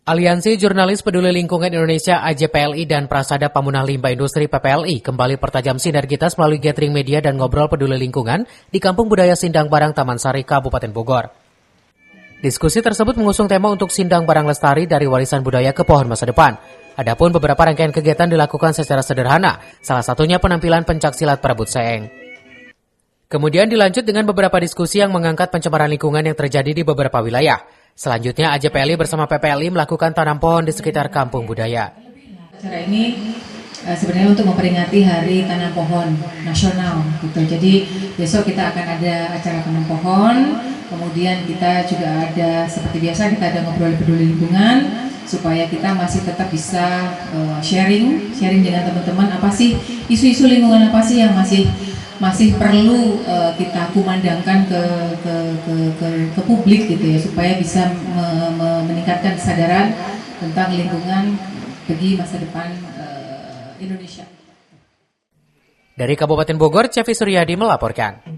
Aliansi Jurnalis Peduli Lingkungan Indonesia AJPLI dan Prasada Pamunah Limbah Industri PPLI kembali pertajam sinergitas melalui gathering media dan ngobrol peduli lingkungan di Kampung Budaya Sindang Barang Taman Sari, Kabupaten Bogor. Diskusi tersebut mengusung tema untuk Sindang Barang Lestari dari warisan budaya ke pohon masa depan. Adapun beberapa rangkaian kegiatan dilakukan secara sederhana, salah satunya penampilan pencaksilat Prabut Seeng. Kemudian dilanjut dengan beberapa diskusi yang mengangkat pencemaran lingkungan yang terjadi di beberapa wilayah. Selanjutnya, AJPLI bersama PPLI melakukan tanam pohon di sekitar Kampung Budaya. Acara ini sebenarnya untuk memperingati Hari Tanam Pohon Nasional, gitu. Jadi besok kita akan ada acara tanam pohon, kemudian kita juga ada seperti biasa kita ada ngobrol peduli lingkungan supaya kita masih tetap bisa sharing dengan teman-teman apa sih isu-isu lingkungan apa sih yang masih perlu kita kumandangkan ke publik gitu ya, supaya bisa meningkatkan kesadaran tentang lingkungan bagi masa depan Indonesia. Dari Kabupaten Bogor, Cevi Suryadi melaporkan.